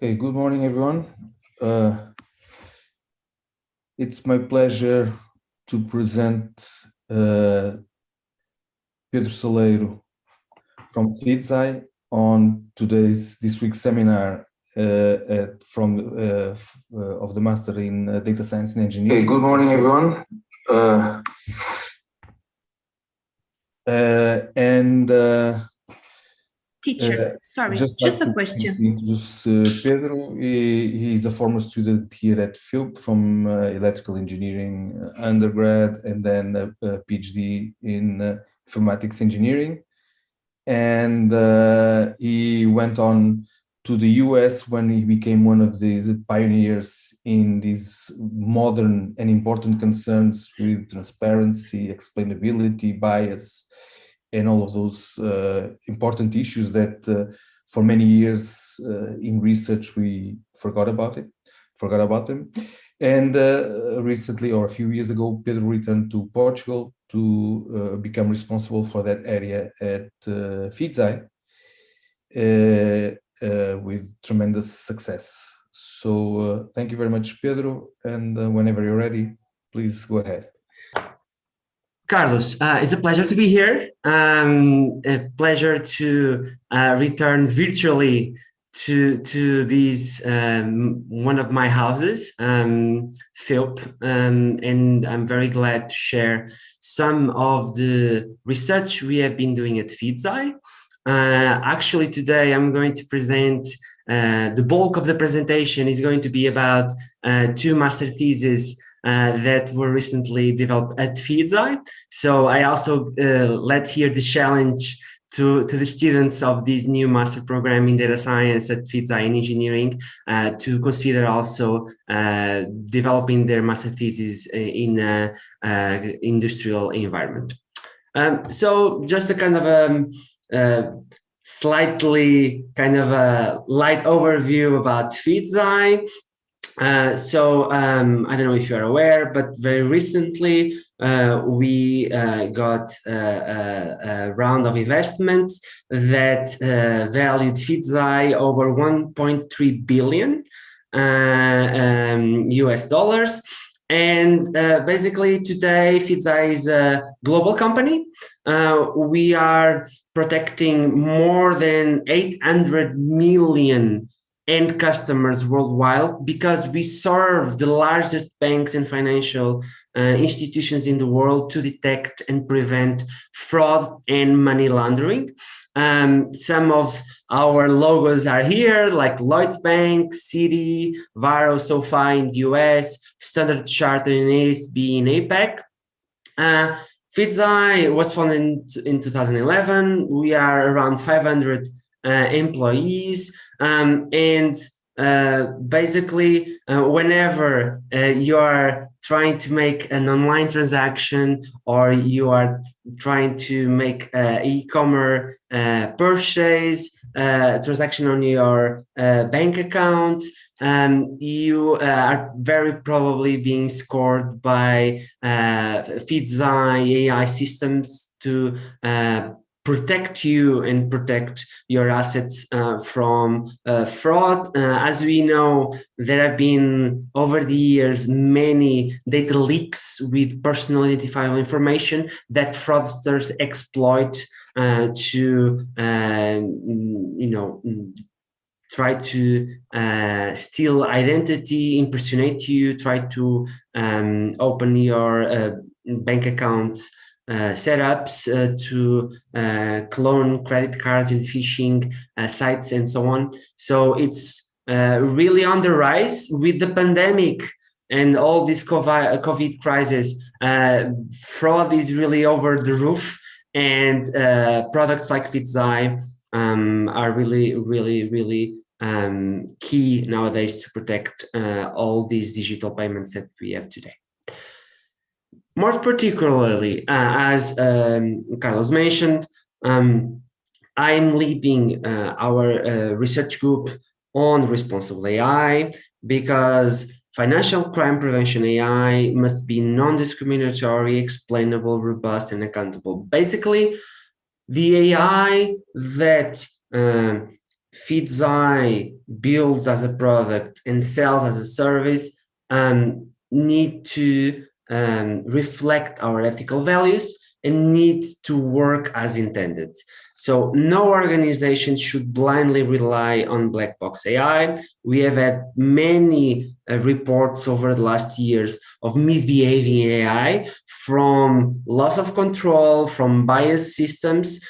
Okay, good morning, everyone. It's my pleasure to present Pedro Saleiro from FIDSI on this week's seminar of the Master in Data Science and Engineering. Okay, good morning, everyone. Teacher, sorry, just a question. Introduce Pedro. He's a former student here at FIUP from electrical engineering undergrad and then a PhD in informatics engineering. And he went on to the US when he became one of these pioneers in these modern and important concerns with transparency, explainability, bias, and all of those important issues that for many years in research we forgot about them. And recently, or a few years ago, Pedro returned to Portugal to become responsible for that area at FIDSI with tremendous success. So thank you very much, Pedro, and whenever you're ready, please go ahead. Carlos, it's a pleasure to be here. A pleasure to return virtually to this one of my houses, FIUP, and I'm very glad to share some of the research we have been doing at FIDSI. Actually, today I'm going to present the bulk of the presentation is going to be about two master theses that were recently developed at FIDSI. So I also let here the challenge to the students of this new master program in data science at FIDSI in engineering to consider also developing their master thesis in industrial environment. So just a kind of slightly kind of a light overview about FIDSI. I don't know if you're aware, but very recently we got a round of investment that valued FIDSI over 1.3 billion US dollars. And basically today FIDSI is a global company. We are protecting more than 800 million end customers worldwide because we serve the largest banks and financial institutions in the world to detect and prevent fraud and money laundering. Some of our logos are here, like Lloyds Bank, Citi, Varo, SoFi in the US, Standard Chartered and ASB in APAC. FIDSI was founded in 2011. We are around 500 employees, basically whenever you are trying to make an online transaction or you are trying to make e-commerce purchase transaction on your bank account, you are very probably being scored by FIDSI AI systems to protect you and protect your assets from fraud. As we know, there have been over the years many data leaks with personal identifiable information that fraudsters exploit to try to steal identity, impersonate you, try to open your bank accounts setups to clone credit cards in phishing sites and so on. So it's really on the rise with the pandemic and all this COVID crisis. Fraud is really over the roof, and products like FIDSI are really key nowadays to protect all these digital payments that we have today. More particularly, as Carlos mentioned, I'm leading our research group on responsible AI because financial crime prevention AI must be non-discriminatory, explainable, robust, and accountable. Basically, the AI that FeedZai builds as a product and sells as a service need to reflect our ethical values and need to work as intended. So no organization should blindly rely on black box AI. We have had many reports over the last years of misbehaving AI, from loss of control, from biased systems,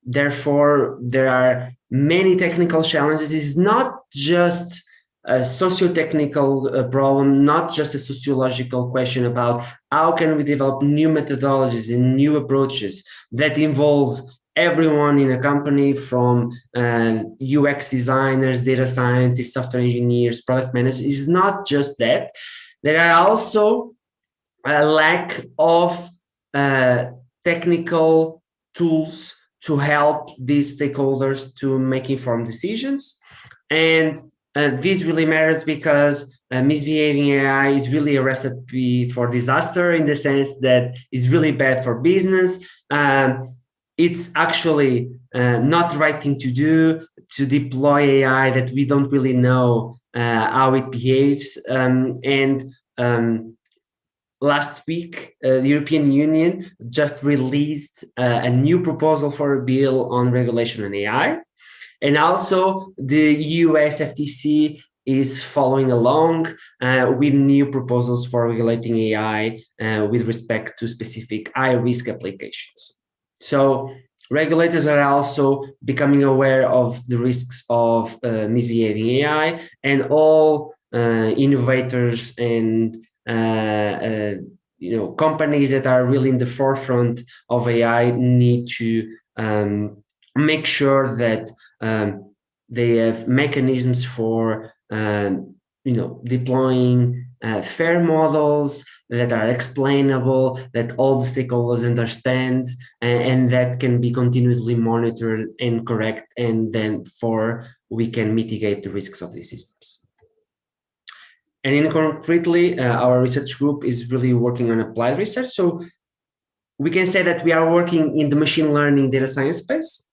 therefore there are many technical challenges. It's not just a socio-technical problem, not just a sociological question about how can we develop new methodologies and new approaches that involve everyone in a company, from UX designers, data scientists, software engineers, product managers. It's not just that. There are also a lack of technical tools to help these stakeholders to make informed decisions. And this really matters because misbehaving AI is really a recipe for disaster, in the sense that it's really bad for business. It's actually not the right thing to do, to deploy AI that we don't really know how it behaves. Last week, the European Union just released a new proposal for a bill on regulation on AI. And also the US FTC is following along with new proposals for regulating AI with respect to specific high-risk applications. So regulators are also becoming aware of the risks of misbehaving AI, and all innovators and companies that are really in the forefront of AI need to make sure that they have mechanisms for deploying fair models that are explainable, that all the stakeholders understand, and that can be continuously monitored and correct, and then we can mitigate the risks of these systems. And in concretely, our research group is really working on applied research. So we can say that we are working in the machine learning data science space.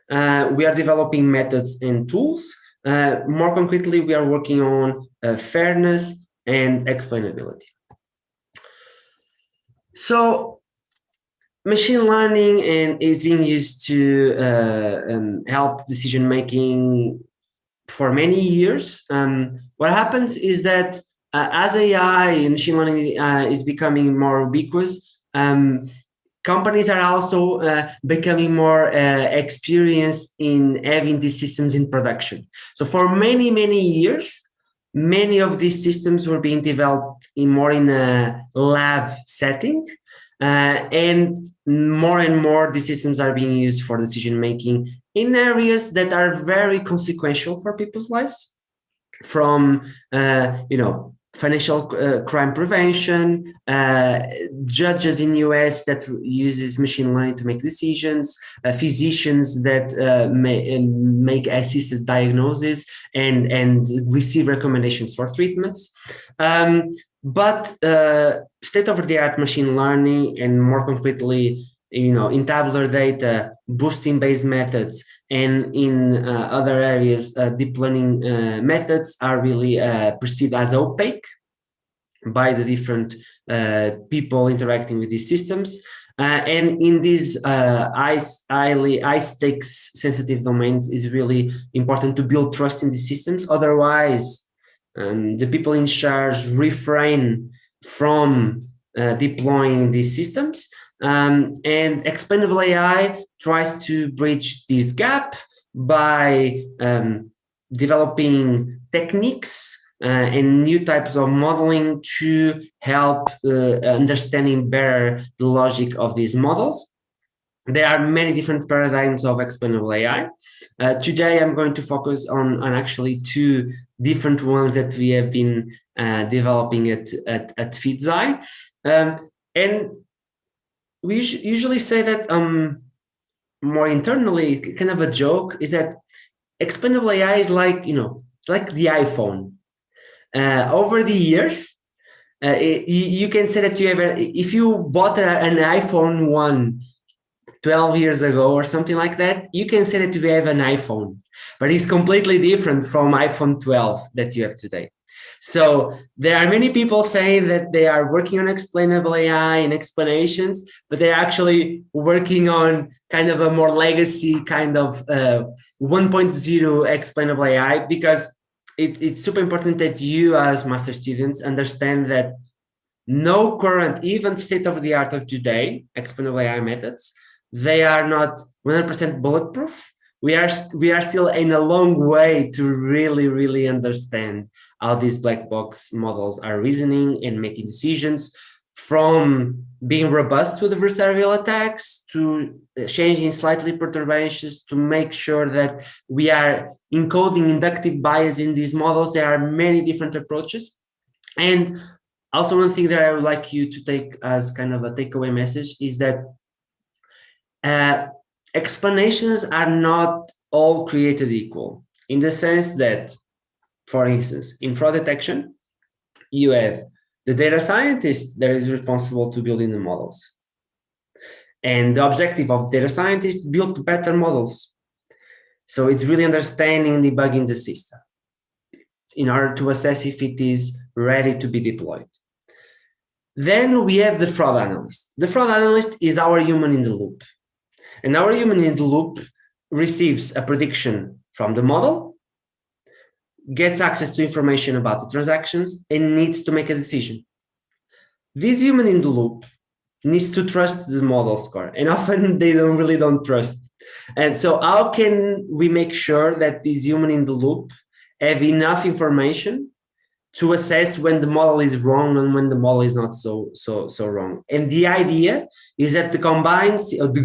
We are developing methods and tools. More concretely, we are working on fairness and explainability. So machine learning is being used to help decision making for many years. What happens is that as AI and machine learning is becoming more ubiquitous, companies are also becoming more experienced in having these systems in production. So for many, many years, many of these systems were being developed in a lab setting. And more these systems are being used for decision making in areas that are very consequential for people's lives, from financial crime prevention, judges in US that uses machine learning to make decisions, physicians that make assisted diagnosis and receive recommendations for treatments. But state-of-the-art machine learning, and more concretely, in tabular data, boosting-based methods, and in other areas, deep learning methods are really perceived as opaque by the different people interacting with these systems. And in these high-stakes sensitive domains, is really important to build trust in these systems. Otherwise, the people in charge refrain from deploying these systems. And Explainable AI tries to bridge this gap by developing techniques and new types of modeling to help understanding better the logic of these models. There are many different paradigms of Explainable AI. Today, I'm going to focus on actually two different ones that we have been developing at FeedZai. And we usually say that more internally, kind of a joke, is that Explainable AI is like the iPhone. Over the years, you can say that if you bought an iPhone 1 12 years ago or something like that, you can say that we have an iPhone, but it's completely different from iPhone 12 that you have today. So there are many people saying that they are working on explainable AI and explanations, but they're actually working on kind of a more legacy kind of 1.0 explainable AI, because it's super important that you as master students understand that no current, even state-of-the-art of today, explainable AI methods, they are not 100% bulletproof. We are still in a long way to really understand how these black box models are reasoning and making decisions, from being robust to adversarial attacks, to changing slightly perturbations, to make sure that we are encoding inductive bias in these models. There are many different approaches. And also, one thing that I would like you to take as kind of a takeaway message is that explanations are not all created equal, in the sense that, for instance, in fraud detection, you have the data scientist that is responsible to building the models. And the objective of data scientists build better models. So it's really understanding, debugging the system in order to assess if it is ready to be deployed. Then we have the fraud analyst. The fraud analyst is our human in the loop. And our human in the loop receives a prediction from the model, gets access to information about the transactions, and needs to make a decision. This human in the loop needs to trust the model score, and often they really don't trust. And so how can we make sure that this human in the loop have enough information to assess when the model is wrong and when the model is not so wrong? And the idea is that the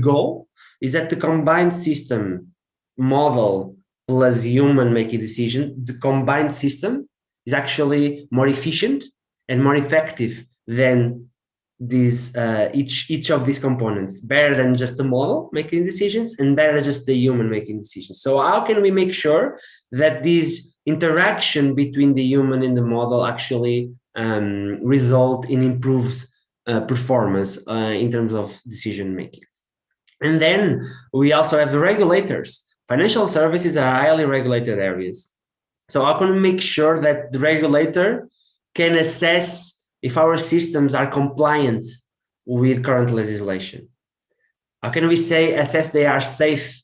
goal is that the combined system, model plus human making decision, the combined system is actually more efficient and more effective than these each of these components, better than just the model making decisions and better than just the human making decisions. So how can we make sure that this interaction between the human and the model actually result in improved performance in terms of decision making? And then we also have the regulators. Financial services are highly regulated areas. So how can we make sure that the regulator can assess if our systems are compliant with current legislation? How can we assess they are safe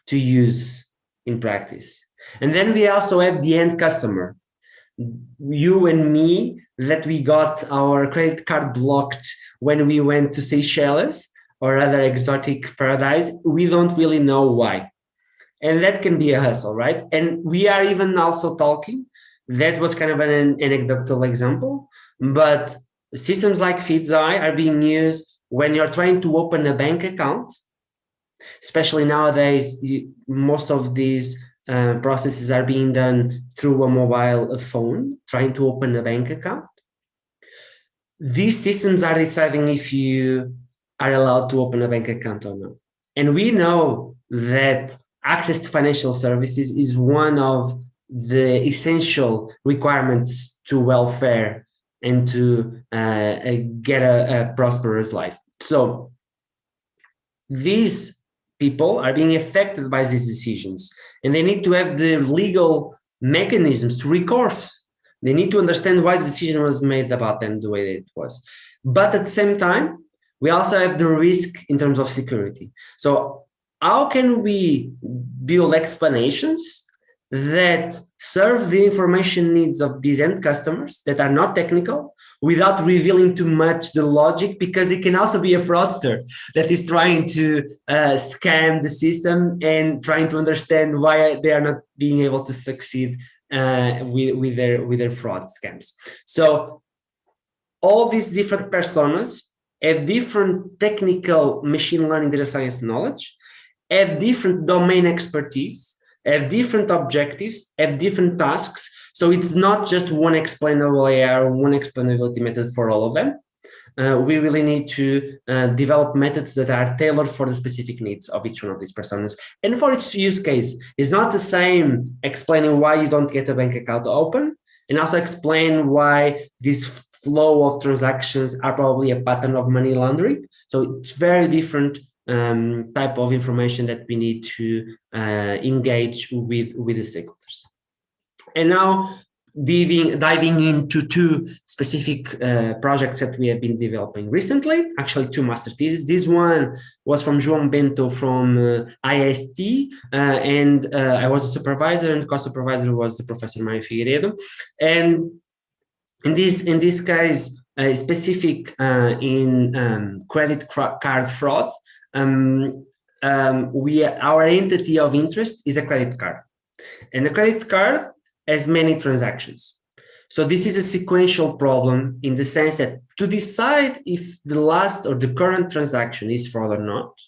to use in practice? And then we also have the end customer. You and me, that we got our credit card blocked when we went to Seychelles or other exotic paradise. We don't really know why. And that can be a hustle, right? And we are even also talking, that was kind of an anecdotal example, but systems like FeedZai are being used when you're trying to open a bank account. Especially nowadays, most of these processes are being done through a mobile phone, trying to open a bank account. These systems are deciding if you are allowed to open a bank account or not. And we know that access to financial services is one of the essential requirements to welfare and to get a prosperous life. So these people are being affected by these decisions, and they need to have the legal mechanisms to recourse. They need to understand why the decision was made about them the way it was. But at the same time, we also have the risk in terms of security. So how can we build explanations that serve the information needs of these end customers that are not technical without revealing too much the logic? Because it can also be a fraudster that is trying to scam the system and trying to understand why they are not being able to succeed with their fraud scams. So all these different personas have different technical machine learning data science knowledge, have different domain expertise, have different objectives, have different tasks. So it's not just one explainable AI or one explainability method for all of them. We really need to develop methods that are tailored for the specific needs of each one of these personas. And for each use case, it's not the same explaining why you don't get a bank account open, and also explain why this flow of transactions are probably a pattern of money laundering. So it's very different type of information that we need to engage with the stakeholders. And now diving into two specific projects that we have been developing recently, actually two master theses. This one was from João Bento from IST, and I was a supervisor, and the co-supervisor was the Professor Mario Figueiredo. And in this case, specific in credit card fraud, our entity of interest is a credit card, and a credit card has many transactions. So this is a sequential problem in the sense that to decide if the last or the current transaction is fraud or not,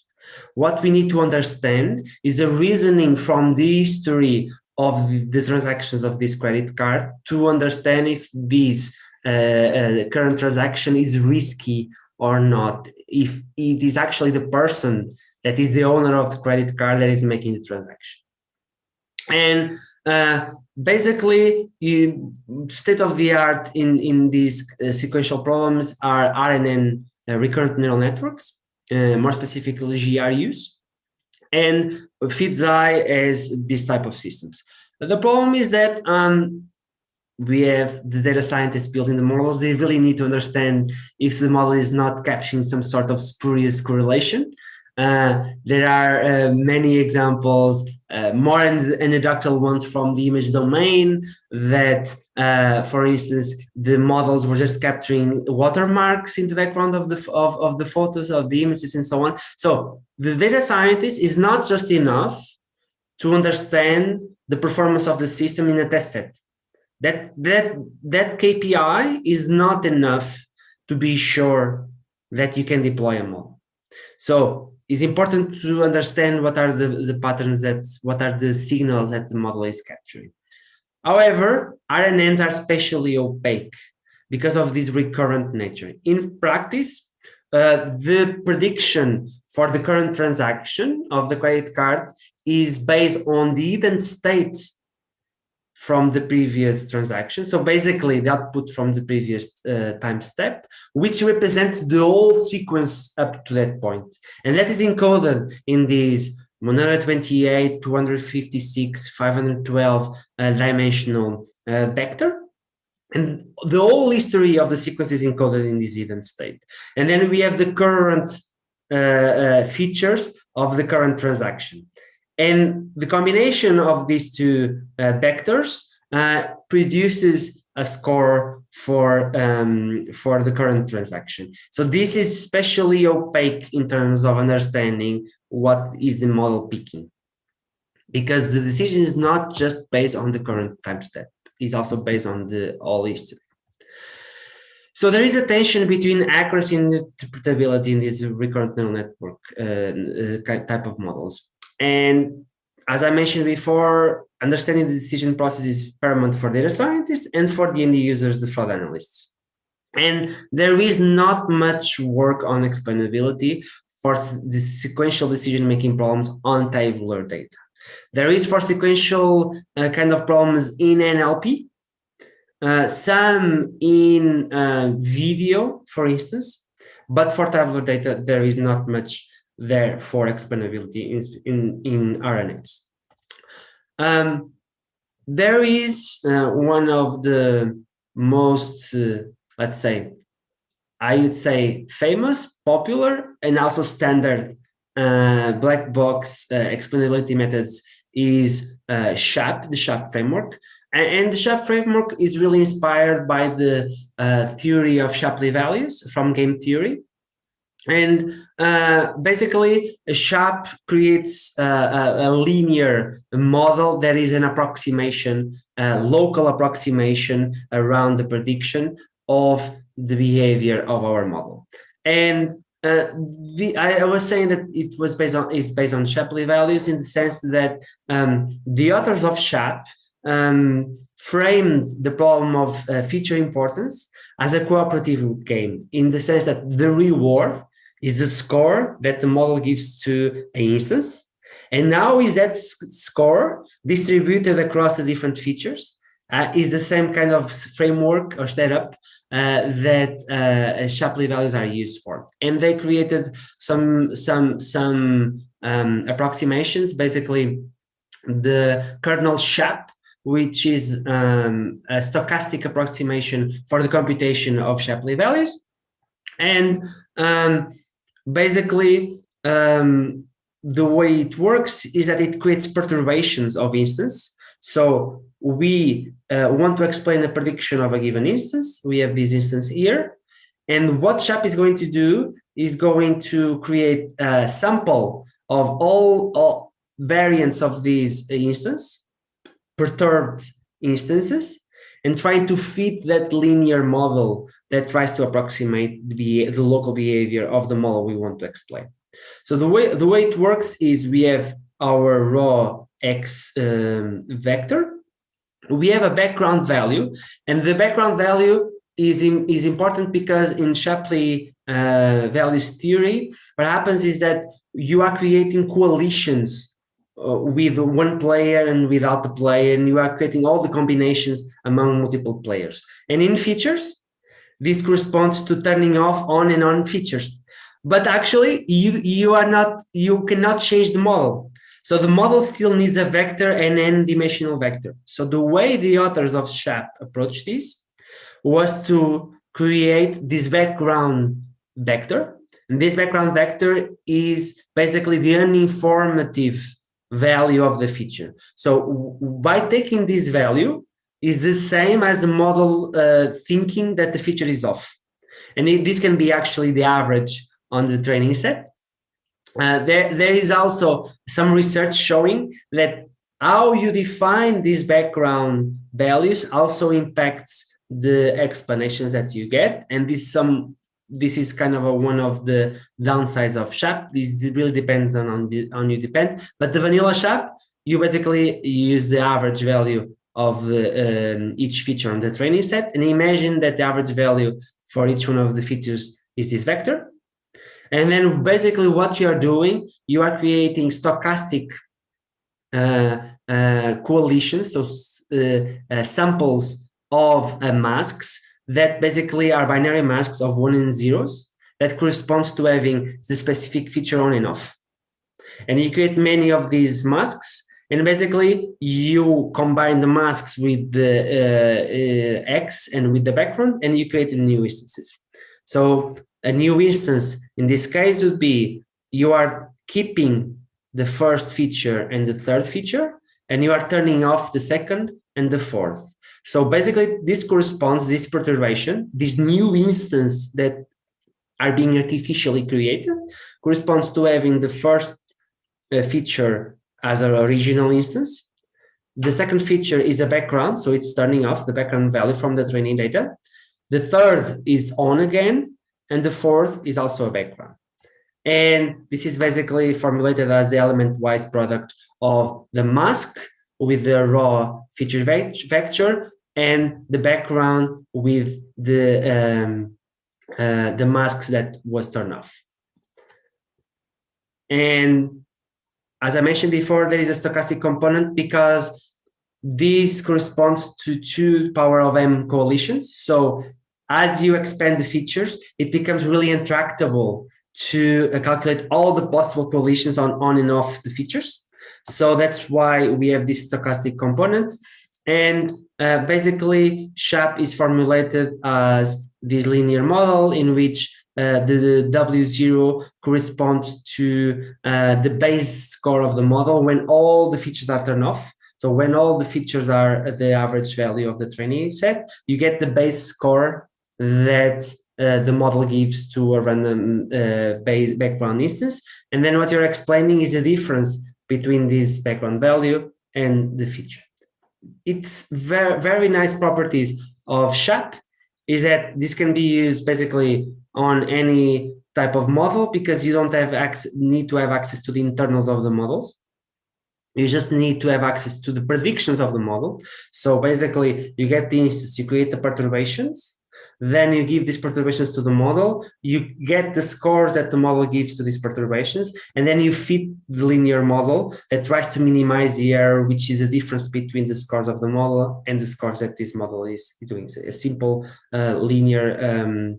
what we need to understand is the reasoning from the history of the transactions of this credit card to understand if this current transaction is risky or not, if it is actually the person that is the owner of the credit card that is making the transaction. And basically, state of the art in these sequential problems are RNN, recurrent neural networks, more specifically GRUs, and FITSI as this type of systems. The problem is that we have the data scientists building the models. They really need to understand if the model is not capturing some sort of spurious correlation. There are many examples, more anecdotal ones from the image domain that, for instance, the models were just capturing watermarks in the background of the photos of the images and so on. So the data scientist is not just enough to understand the performance of the system in a test set. That KPI is not enough to be sure that you can deploy a model. So it's important to understand what are the patterns, what are the signals that the model is capturing. However, RNNs are especially opaque because of this recurrent nature. In practice, the prediction for the current transaction of the credit card is based on the hidden state from the previous transaction. So basically the output from the previous time step, which represents the whole sequence up to that point. And that is encoded in these 128, 256, 512 dimensional vector. And the whole history of the sequence is encoded in this hidden state. And then we have the current features of the current transaction. And the combination of these two vectors produces a score for the current transaction. So this is especially opaque in terms of understanding what is the model picking, because the decision is not just based on the current time step, it's also based on the all history. So there is a tension between accuracy and interpretability in this recurrent neural network type of models. And as I mentioned before, understanding the decision process is paramount for data scientists and for the end users, the fraud analysts. And there is not much work on explainability for the sequential decision-making problems on tabular data. There is for sequential kind of problems in NLP, some in video, for instance, but for tabular data, there is not much there for explainability in RNNs. There is one of the most, let's say, I would say famous, popular, and also standard black box explainability methods is SHAP, the SHAP framework. And the SHAP framework is really inspired by the theory of Shapley values from game theory. And basically, a SHAP creates a linear model that is an approximation, local approximation around the prediction of the behavior of our model. And I was saying that it was based on Shapley values in the sense that the authors of SHAP framed the problem of feature importance as a cooperative game, in the sense that the reward is a score that the model gives to an instance, and now is that score distributed across the different features, is the same kind of framework or setup that Shapley values are used for. And they created some approximations, basically the kernel SHAP, which is a stochastic approximation for the computation of Shapley values. And basically, the way it works is that it creates perturbations of instance. So we want to explain a prediction of a given instance. We have this instance here. And what SHAP is going to do is going to create a sample of all variants of these instance, perturbed instances, and trying to fit that linear model that tries to approximate the local behavior of the model we want to explain. So the way it works is we have our raw X vector. We have a background value, and the background value is important because in Shapley values theory, what happens is that you are creating coalitions with one player and without the player, and you are creating all the combinations among multiple players. And in features, this corresponds to turning off on and on features. But actually, you cannot change the model. So the model still needs a vector and n-dimensional vector. So the way the authors of SHAP approached this was to create this background vector. And this background vector is basically the uninformative value of the feature. So by taking this value is the same as the model thinking that the feature is off. And this can be actually the average on the training set. There is also some research showing that how you define these background values also impacts the explanations that you get. And this is kind of one of the downsides of SHAP. This really depends on you. But the vanilla SHAP, you basically use the average value of each feature on the training set, and imagine that the average value for each one of the features is this vector. And then basically what you are doing, you are creating stochastic coalitions, so samples of masks that basically are binary masks of 1 and 0s that corresponds to having the specific feature on and off. And you create many of these masks, and basically you combine the masks with the X and with the background, and you create new instances. So a new instance in this case would be you are keeping the first feature and the third feature, and you are turning off the second and the fourth. So basically this corresponds, this perturbation, this new instance that are being artificially created corresponds to having the first feature as an original instance. The second feature is a background, so it's turning off the background value from the training data. The third is on again, and the fourth is also a background. And this is basically formulated as the element-wise product of the mask with the raw feature vector and the background with the masks that was turned off. And as I mentioned before, there is a stochastic component because this corresponds to 2 power of m coalitions. So as you expand the features, it becomes really intractable to calculate all the possible coalitions on and off the features. So that's why we have this stochastic component. And basically, SHAP is formulated as this linear model in which the W0 corresponds to the base score of the model when all the features are turned off. So when all the features are at the average value of the training set, you get the base score that the model gives to a random base background instance. And then what you're explaining is the difference between this background value and the feature. It's very, very nice properties of SHAP is that this can be used basically on any type of model because you don't have need to have access to the internals of the models. You just need to have access to the predictions of the model. So basically you get the instance, you create the perturbations, then you give these perturbations to the model, you get the scores that the model gives to these perturbations, and then you fit the linear model that tries to minimize the error, which is a difference between the scores of the model and the scores that this model is doing. So a simple linear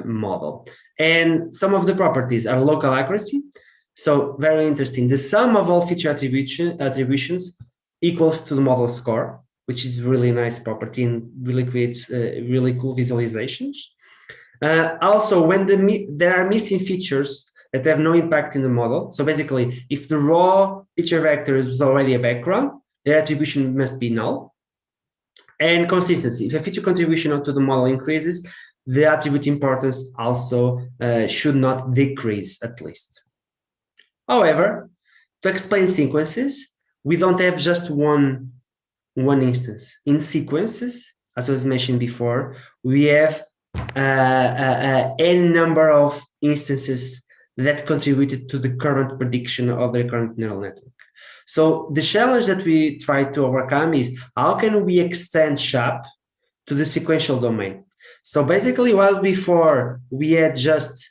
model. And some of the properties are local accuracy. So very interesting. The sum of all feature attributions equals to the model score, which is really nice property and really creates really cool visualizations. Also, when there are missing features that have no impact in the model, so basically, if the raw feature vector is already a background, their attribution must be null. And consistency. If a feature contribution to the model increases, the attribute importance also should not decrease, at least. However, to explain sequences, we don't have just one instance. In sequences, as was mentioned before, we have n number of instances that contributed to the current prediction of the recurrent neural network. So the challenge that we try to overcome is how can we extend SHAP to the sequential domain? So basically, while before we had just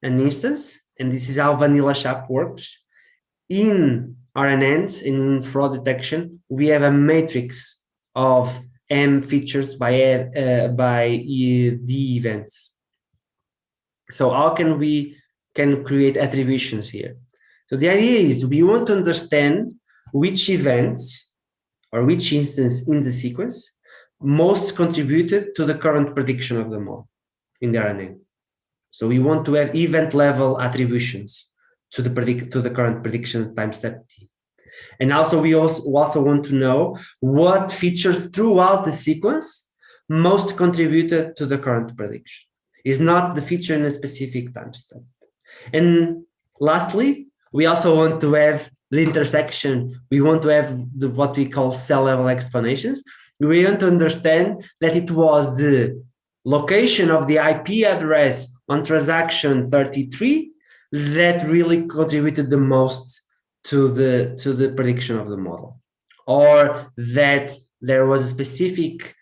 an instance, and this is how vanilla SHAP works, in RNNs, in fraud detection, we have a matrix of M features by the events. So how can we create attributions here? So the idea is we want to understand which events or which instance in the sequence most contributed to the current prediction of the model in the RNN. So we want to have event level attributions to the current prediction time step t. And also we also want to know what features throughout the sequence most contributed to the current prediction. It's not the feature in a specific time step. And lastly, we also want to have the intersection. We want to have what we call cell level explanations. We want to understand that it was the location of the IP address on transaction 33 that really contributed the most to the prediction of the model, or that there was a specific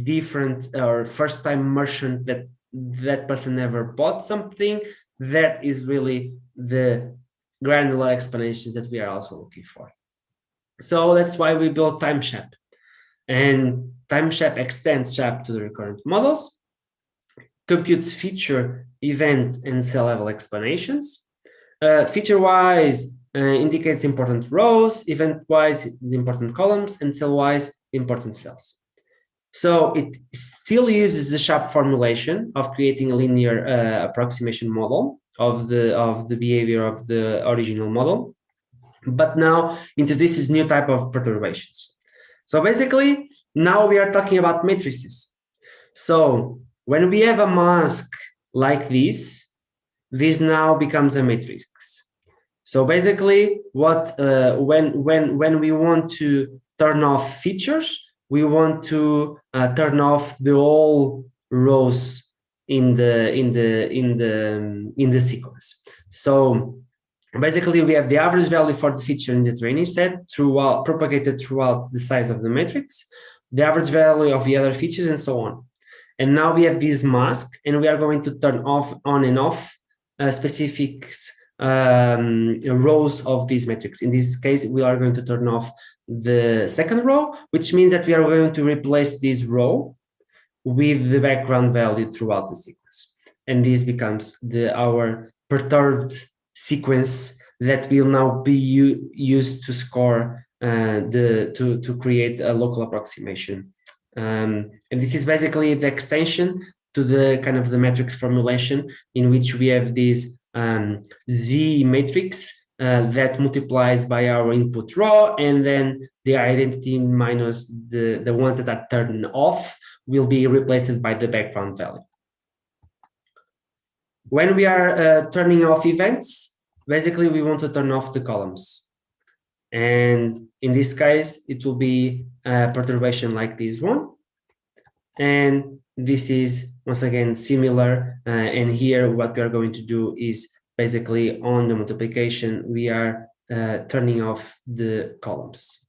different or first time merchant that person never bought something. That is really the granular explanations that we are also looking for. So that's why we built TimeShap, and TimeShap extends SHAP to the recurrent models, computes feature, event, and cell level explanations. Feature-wise indicates important rows, event-wise the important columns, and cell-wise the important cells. So it still uses the SHAP formulation of creating a linear approximation model of the behavior of the original model, but now introduces new type of perturbations. So basically, now we are talking about matrices. So when we have a mask like this now becomes a matrix. So basically, when we want to turn off features, we want to turn off the whole rows in the sequence. So basically, we have the average value for the feature in the training set propagated throughout the size of the matrix, the average value of the other features, and so on. And now we have this mask, and we are going to turn on and off specific rows of these metrics. In this case, we are going to turn off the second row, which means that we are going to replace this row with the background value throughout the sequence. And this becomes our perturbed sequence that will now be used to score to create a local approximation. And this is basically the extension to the kind of the matrix formulation in which we have this Z matrix that multiplies by our input row, and then the identity minus the ones that are turned off will be replaced by the background value. When we are turning off events, basically we want to turn off the columns. And in this case, it will be a perturbation like this one. And this is, once again, similar. And here, what we are going to do is basically on the multiplication, we are turning off the columns.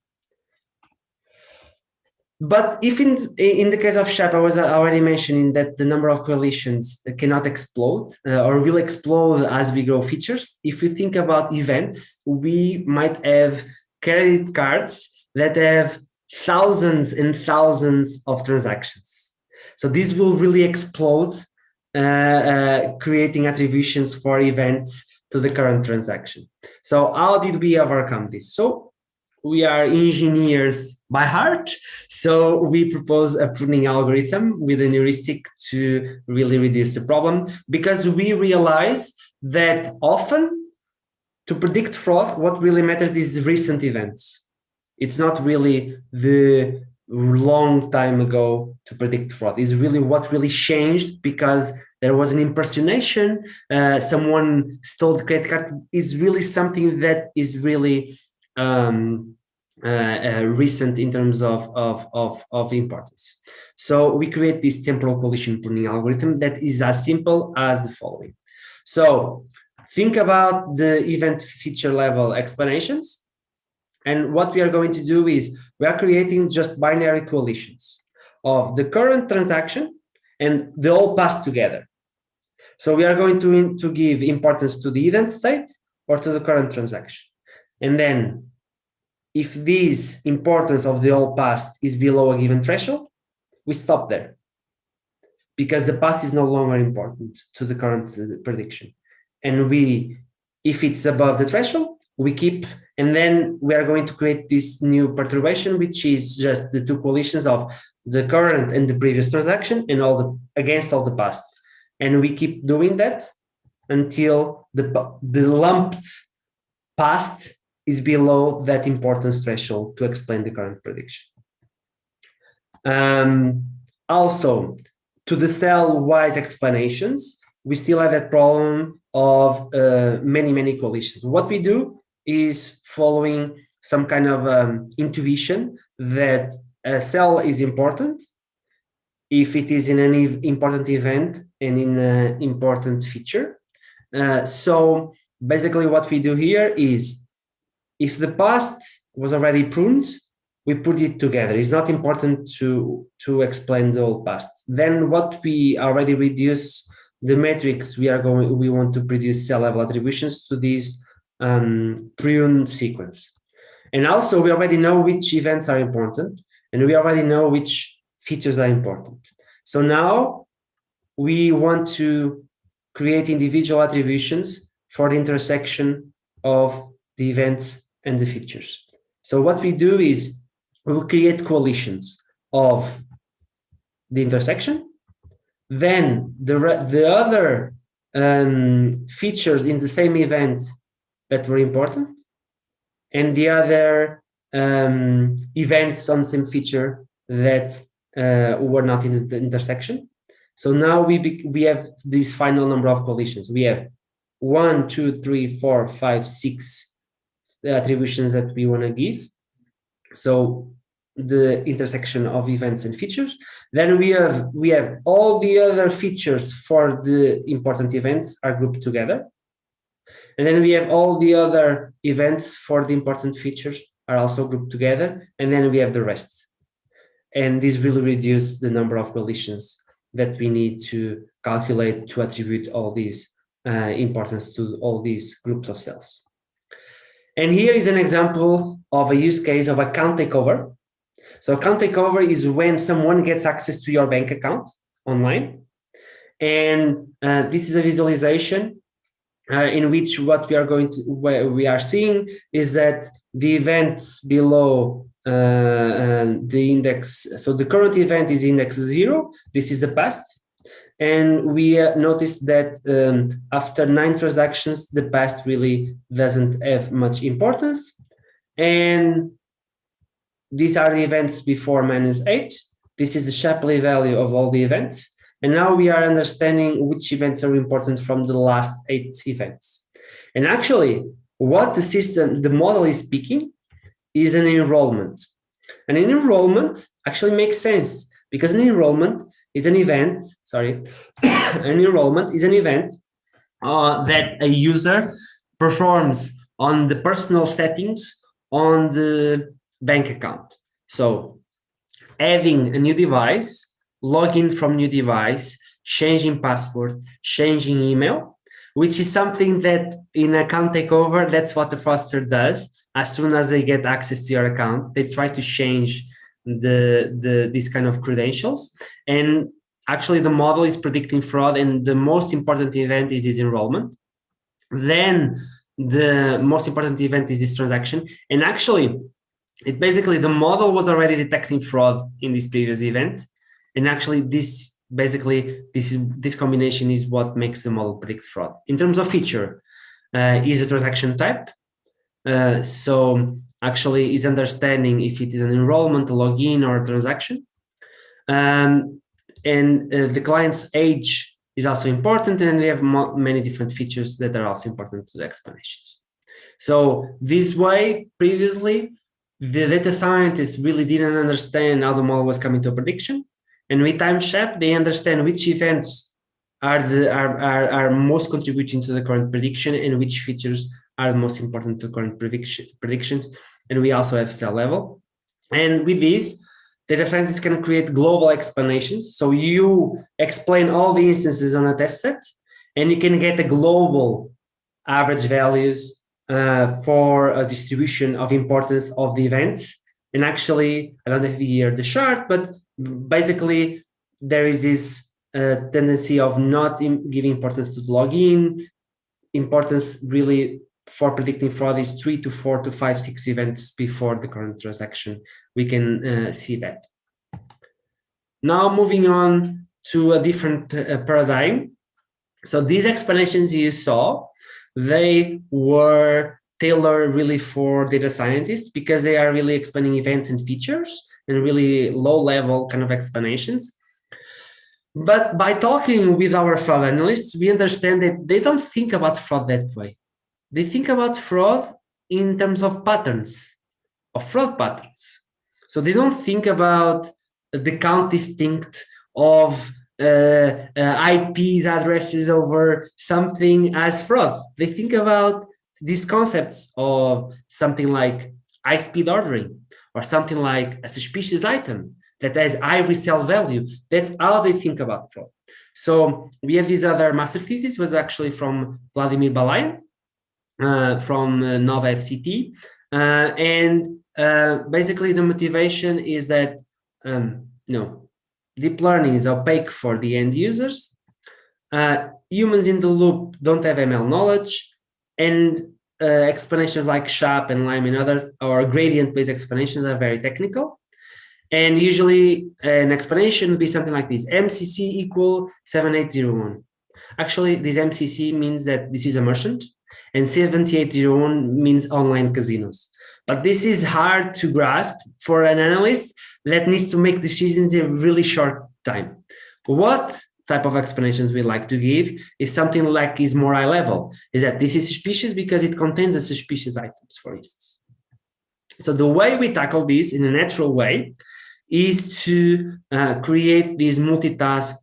But if in the case of SHAP, I was already mentioning that the number of coalitions cannot explode or will explode as we grow features. If you think about events, we might have credit cards that have thousands and thousands of transactions. So this will really explode, creating attributions for events to the current transaction. So how did we overcome this? So we are engineers by heart, so we propose a pruning algorithm with an heuristic to really reduce the problem, because we realize that often to predict fraud, what really matters is recent events. It's not really the long time ago to predict fraud. It's really what really changed because there was an impersonation, someone stole the credit card. Is really something that is really recent in terms of importance. So we create this temporal collision pruning algorithm that is as simple as the following. So think about the event feature level explanations. And what we are going to do is we are creating just binary coalitions of the current transaction and the whole past together. So we are going to give importance to the event state or to the current transaction. And then if this importance of the whole past is below a given threshold, we stop there because the past is no longer important to the current prediction. And if it's above the threshold, we keep, and then we are going to create this new perturbation, which is just the two coalitions of the current and the previous transaction and against all the past. And we keep doing that until the lumped past is below that importance threshold to explain the current prediction. Also, to the cell-wise explanations, we still have that problem of many coalitions. What we do is following some kind of intuition that a cell is important if it is in an important event and in an important feature. So basically what we do here is, if the past was already pruned, we put it together. It's not important to explain the whole past. Then what we already reduce the metrics, we want to produce cell level attributions to this pruned sequence. And also we already know which events are important and we already know which features are important. So now we want to create individual attributions for the intersection of the events and the features. So what we do is we will create coalitions of the intersection, then the other features in the same event that were important, and the other events on the same feature that were not in the intersection. So now we have this final number of coalitions. We have 1, 2, 3, 4, 5, 6 attributions that we want to give. So the intersection of events and features. Then we have all the other features for the important events are grouped together. And then we have all the other events for the important features are also grouped together. And then we have the rest. And this will reduce the number of coalitions that we need to calculate to attribute all these importance to all these groups of cells. And here is an example of a use case of account takeover. So account takeover is when someone gets access to your bank account online. And this is a visualization in which what we are seeing is that the events below the index, so the current event is index 0, this is the past. And we noticed that after 9 transactions, the past really doesn't have much importance. And these are the events before -8. This is the Shapley value of all the events. And now we are understanding which events are important from the last 8 events. And actually, what the model is picking is an enrollment. And an enrollment actually makes sense because an enrollment is an event, an enrollment is an event that a user performs on the personal settings on the bank account. So adding a new device, login from new device, changing password, changing email, which is something that in account takeover, that's what the fraudster does. As soon as they get access to your account, they try to change these kind of credentials. And actually the model is predicting fraud, and the most important event is his enrollment. Then the most important event is this transaction. And actually, it basically, the model was already detecting fraud in this previous event. And actually this combination is what makes the model predict fraud. In terms of feature, is a transaction type. So actually is understanding if it is an enrollment, a login, or a transaction. And the client's age is also important, and we have many different features that are also important to the explanations. So this way, previously, the data scientists really didn't understand how the model was coming to a prediction. And with TimeShap, they understand which events are most contributing to the current prediction and which features are most important to current predictions. And we also have cell level. And with this, data scientists can create global explanations. So you explain all the instances on a test set, and you can get a global average values for a distribution of importance of the events. And actually, I don't have here the chart, but basically there is this tendency of not giving importance to the login. Importance really for predicting fraud is 3 to 4 to 5, 6 events before the current transaction. We can see that. Now moving on to a different paradigm. So these explanations you saw, they were tailored really for data scientists because they are really explaining events and features and really low level kind of explanations. But by talking with our fraud analysts, we understand that they don't think about fraud that way. They think about fraud in terms of patterns, of fraud patterns. So they don't think about the count distinct of IPs addresses over something as fraud. They think about these concepts of something like high-speed ordering or something like a suspicious item that has high resale value. That's how they think about fraud. So we have this other master thesis was actually from Vladimir Balayan from Nova FCT. Basically the motivation is that deep learning is opaque for the end users. Humans in the loop don't have ML knowledge, and explanations like SHAP and LIME and others, or gradient-based explanations, are very technical. And usually an explanation would be something like this: MCC equal 7801. Actually, this MCC means that this is a merchant, and 7801 means online casinos. But this is hard to grasp for an analyst that needs to make decisions in a really short time. What type of explanations we like to give is something like is more high level, is that this is suspicious because it contains a suspicious items, for instance. So the way we tackle this in a natural way is to create this multitask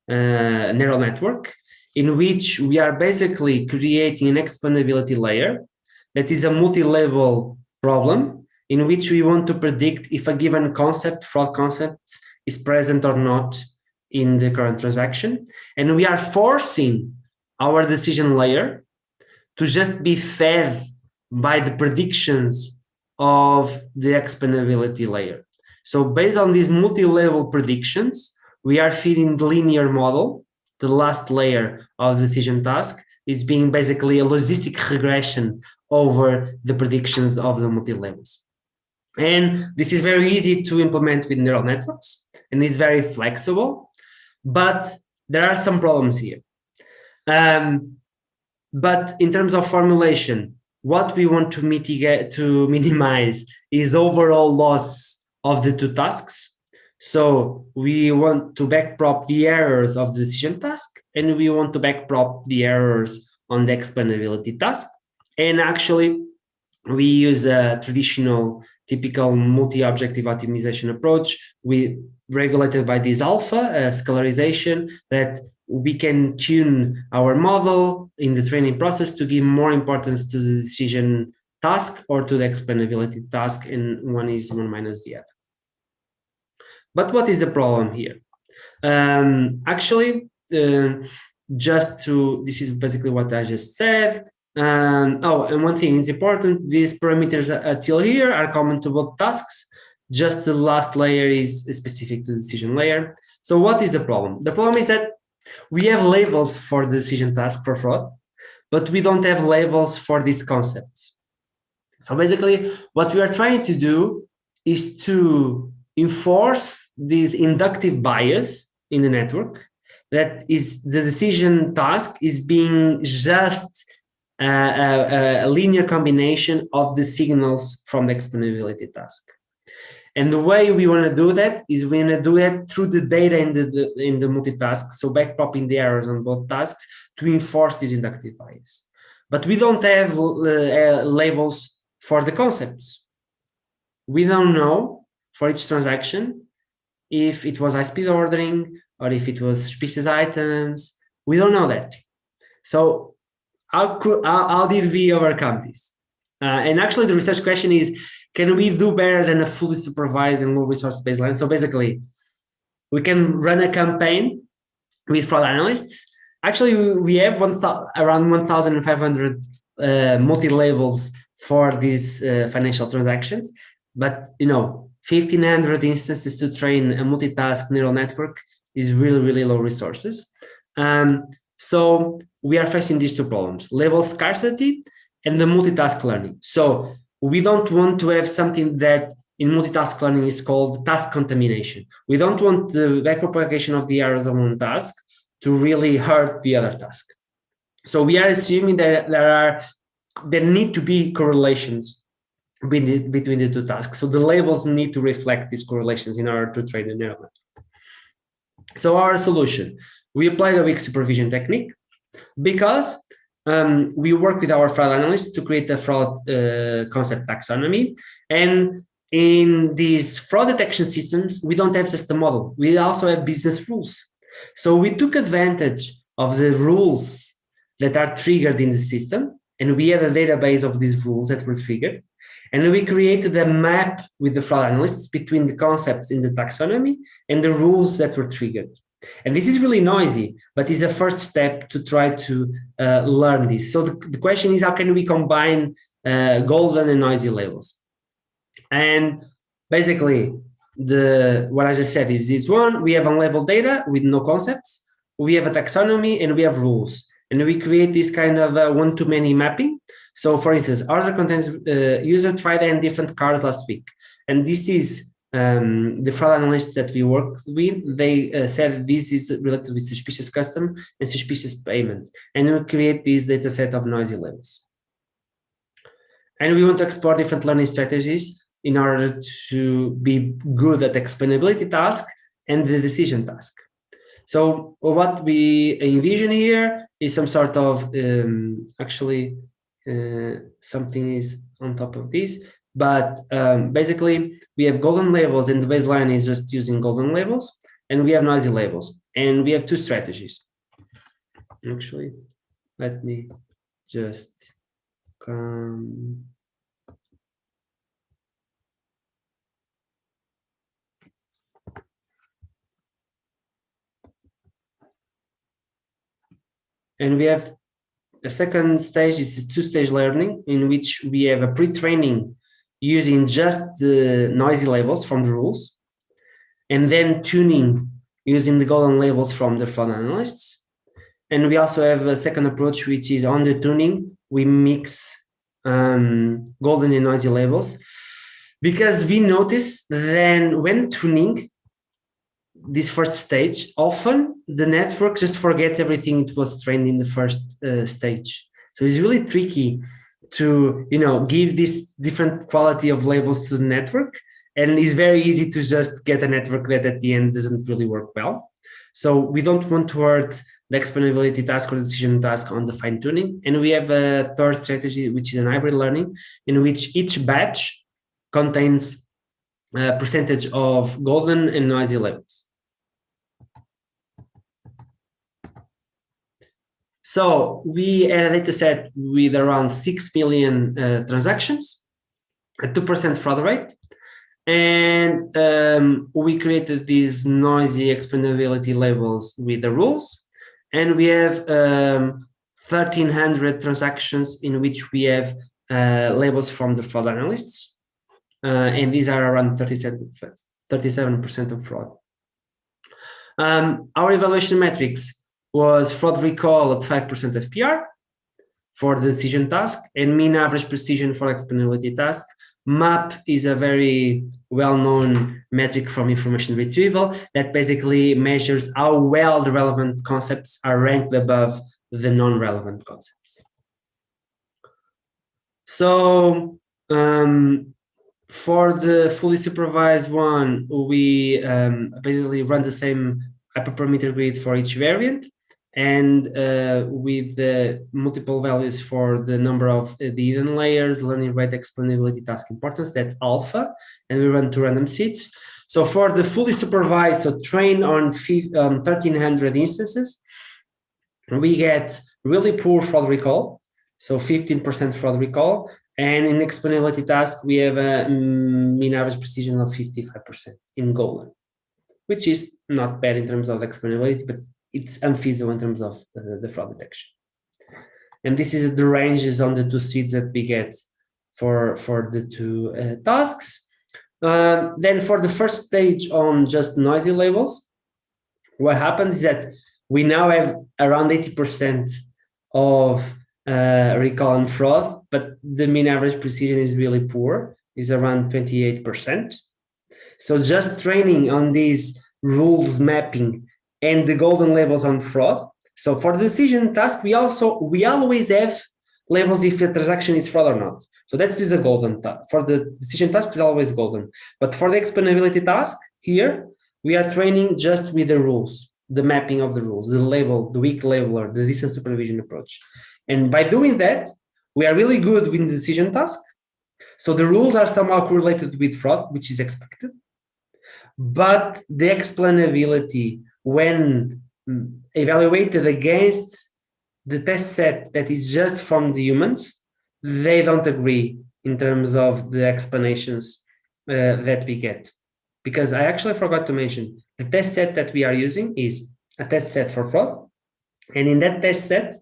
neural network in which we are basically creating an explainability layer that is a multi-level problem in which we want to predict if a given concept, fraud concept, is present or not in the current transaction. And we are forcing our decision layer to just be fed by the predictions of the explainability layer. So based on these multi-level predictions, we are feeding the linear model. The last layer of the decision task is being basically a logistic regression over the predictions of the multi-levels. And this is very easy to implement with neural networks, and it's very flexible, but there are some problems here. But in terms of formulation, what we want to mitigate, to minimize, is overall loss of the two tasks. So we want to backprop the errors of the decision task, and we want to backprop the errors on the explainability task. And actually, we use a traditional, typical multi-objective optimization approach. We regulated by this alpha scalarization that we can tune our model in the training process to give more importance to the decision task or to the explainability task, and one is one minus the other. But what is the problem here? Actually, this is basically what I just said. Oh, and one thing is important, these parameters until here are common to both tasks. Just the last layer is specific to the decision layer. So what is the problem? The problem is that we have labels for the decision task for fraud, but we don't have labels for these concepts. So basically, what we are trying to do is to enforce this inductive bias in the network, that is the decision task is being just a linear combination of the signals from the explainability task. And the way we want to do that is we want to do it through the data in the multitask, so backpropping the errors on both tasks to enforce this inductive bias. But we don't have labels for the concepts. We don't know for each transaction if it was high-speed ordering or if it was suspicious items. We don't know that. So how did we overcome this? And actually the research question is, can we do better than a fully supervised and low resource baseline? So basically, we can run a campaign with fraud analysts. Actually, we have around 1,500 multi-labels for these financial transactions. But, 1,500 instances to train a multitask neural network is really, really low resources. So we are facing these two problems, label scarcity and the multitask learning. So we don't want to have something that in multitask learning is called task contamination. We don't want the backpropagation of the errors of one task to really hurt the other task. So we are assuming that there need to be correlations between the two tasks. So the labels need to reflect these correlations in order to train the neural network. So our solution, we apply the weak supervision technique because we work with our fraud analysts to create a fraud concept taxonomy. And in these fraud detection systems, we don't have just a model. We also have business rules. So we took advantage of the rules that are triggered in the system, and we had a database of these rules that were triggered. And we created a map with the fraud analysts between the concepts in the taxonomy and the rules that were triggered. And this is really noisy, but it's a first step to try to learn this. So the question is, how can we combine golden and noisy labels? And basically, what I just said is this one. We have unlabeled data with no concepts. We have a taxonomy and we have rules. And we create this kind of one-to-many mapping. So for instance, order contains user tried N different cards last week. And this is the fraud analysts that we work with. They said this is related with suspicious custom and suspicious payment. And we create this data set of noisy labels. And we want to explore different learning strategies in order to be good at explainability task and the decision task. So what we envision here is some sort of, something is on top of this, but basically we have golden labels and the baseline is just using golden labels, and we have noisy labels, and we have two strategies. Actually, let me just come. And we have a second stage, is two-stage learning, in which we have a pre-training using just the noisy labels from the rules, and then tuning using the golden labels from the fraud analysts. And we also have a second approach, which is on the tuning, we mix golden and noisy labels, because we notice then when tuning this first stage, often the network just forgets everything it was trained in the first stage. So it's really tricky to give this different quality of labels to the network, and it's very easy to just get a network that at the end doesn't really work well. So we don't want to hurt the explainability task or the decision task on the fine tuning. And we have a third strategy, which is an hybrid learning, in which each batch contains a percentage of golden and noisy labels. So we had a data set with around 6 million transactions, a 2% fraud rate. And we created these noisy explainability labels with the rules. And we have 1,300 transactions in which we have labels from the fraud analysts. And these are around 37% of fraud. Our evaluation metrics was fraud recall at 5% FPR for the decision task and mean average precision for explainability task. MAP is a very well-known metric from information retrieval that basically measures how well the relevant concepts are ranked above the non-relevant concepts. So for the fully supervised one, we basically run the same hyperparameter grid for each variant, and with the multiple values for the number of the hidden layers, learning rate, explainability, task importance, that alpha, and we run 2 random seeds. So for the fully supervised, so trained on 1,300 instances, we get really poor fraud recall, so 15% fraud recall, and in explainability task, we have a mean average precision of 55% in golden, which is not bad in terms of explainability, but it's unfeasible in terms of the fraud detection. And this is the ranges on the 2 seeds that we get for the 2 tasks. Then for the first stage on just noisy labels, what happens is that we now have around 80% of recall and fraud, but the mean average precision is really poor, is around 28%. So just training on these rules mapping and the golden labels on fraud. So for the decision task, we always have labels if the transaction is fraud or not. So that is a golden task. For the decision task, is always golden. But for the explainability task, here, we are training just with the rules, the mapping of the rules, the label, the weak labeler, the distance supervision approach. And by doing that, we are really good with the decision task. So the rules are somehow correlated with fraud, which is expected. But the explainability, when evaluated against the test set that is just from the humans, they don't agree in terms of the explanations that we get. Because I actually forgot to mention, the test set that we are using is a test set for fraud. And in that test set,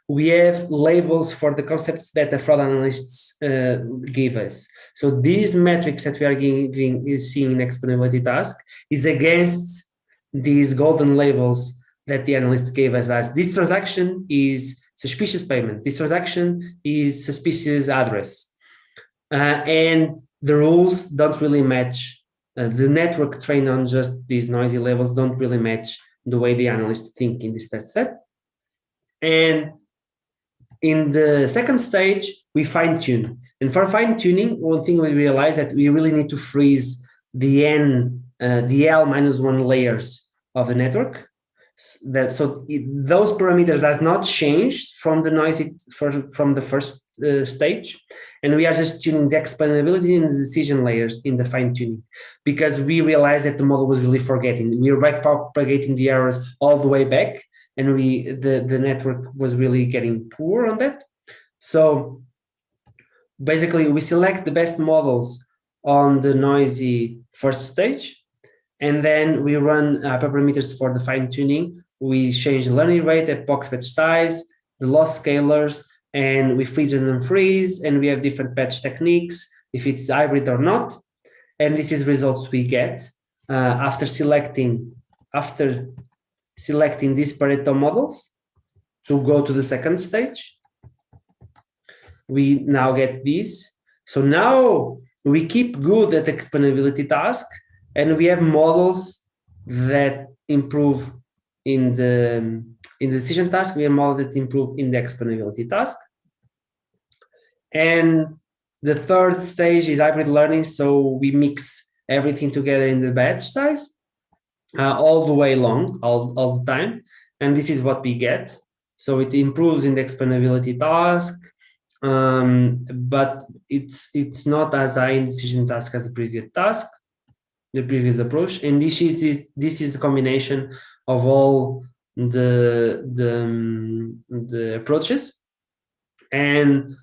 we have labels for the concepts that the fraud analysts give us. So these metrics that we are seeing in explainability task is against these golden labels that the analyst gave us as this transaction is suspicious payment, this transaction is suspicious address. And the rules don't really match. The network trained on just these noisy labels don't really match the way the analysts think in this test set. And in the second stage, we fine tune. And for fine tuning, one thing we realize that we really need to freeze the L-1 layers of the network. Those parameters have not changed from the noisy from the first stage, and we are just tuning the explainability and the decision layers in the fine tuning, because we realized that the model was really forgetting. We were backpropagating the errors all the way back, and the network was really getting poor on that. So basically, we select the best models on the noisy first stage. And then we run hyperparameters for the fine tuning. We change the learning rate, epoch patch size, the loss scalars, and we freeze and unfreeze. And we have different patch techniques, if it's hybrid or not. And this is results we get after selecting these Pareto models to go to the second stage. We now get these. So now we keep good at explainability task. And we have models that improve in the decision task. We have models that improve in the explainability task. And the third stage is hybrid learning. So we mix everything together in the batch size all the way long, all the time. And this is what we get. So it improves in the explainability task, but it's not as high in decision task as the previous task. The previous approach, and this is the combination of all the approaches. And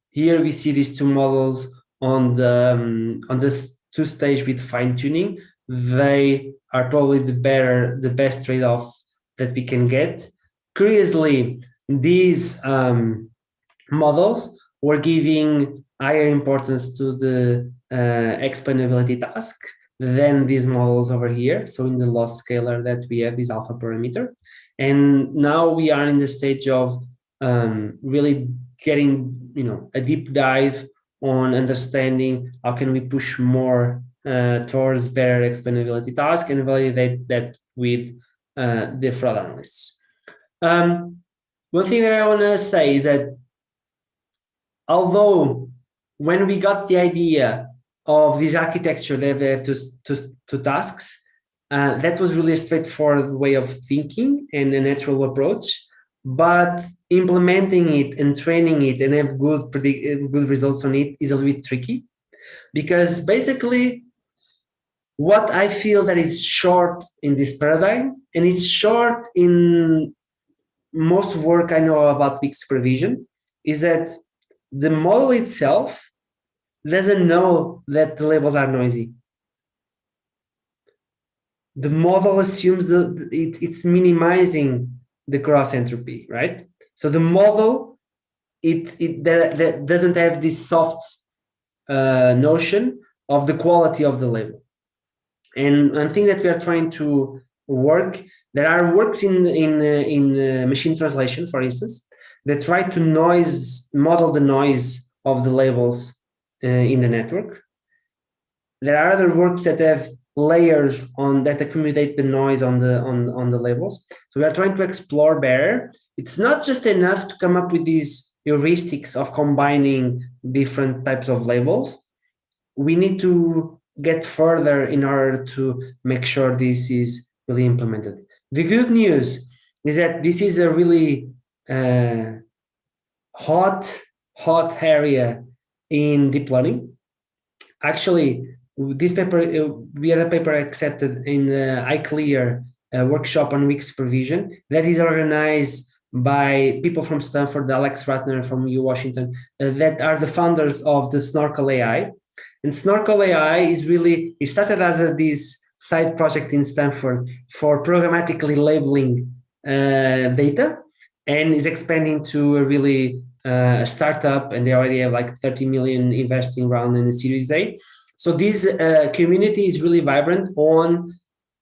here we see these 2 models on the two-stage with fine-tuning, they are probably the best trade-off that we can get. Curiously, these models were giving higher importance to the explainability task than these models over here. So in the loss scalar that we have this alpha parameter. And now we are in the stage of really getting, a deep dive on understanding how can we push more towards better explainability task and validate that with the fraud analysts. One thing that I want to say is that although when we got the idea of this architecture that they have two tasks, that was really a straightforward way of thinking and a natural approach. But implementing it and training it and have good results on it is a little bit tricky, because basically what I feel that is short in this paradigm, and it's short in most work I know about peak supervision, is that the model itself doesn't know that the labels are noisy. The model assumes that it's minimizing the cross entropy, right? So the model, that doesn't have this soft notion of the quality of the label. And one thing that we are trying to work, there are works in machine translation, for instance, that try to model the noise of the labels in the network. There are other works that have layers that accumulate the noise on the labels. So we are trying to explore better. It's not just enough to come up with these heuristics of combining different types of labels. We need to get further in order to make sure this is really implemented. The good news is that this is a really hot area in deep learning. Actually, this paper, we had a paper accepted in the iClear workshop on weak supervision that is organized by people from Stanford, Alex Ratner from U Washington, that are the founders of the Snorkel AI. And Snorkel AI it started as this side project in Stanford for programmatically labeling data, and is expanding to a really startup, and they already have like 30 million investing round in the Series A. So this community is really vibrant on,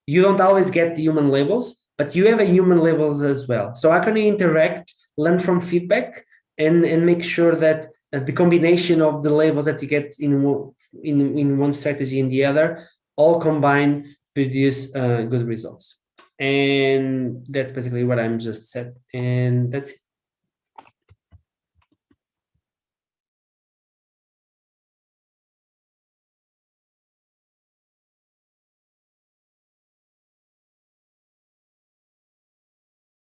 you don't always get the human labels, but you have a human labels as well. So how can you interact, learn from feedback, and make sure that the combination of the labels that you get in one strategy and the other all combined produce good results. And that's basically what I'm just said. And that's it.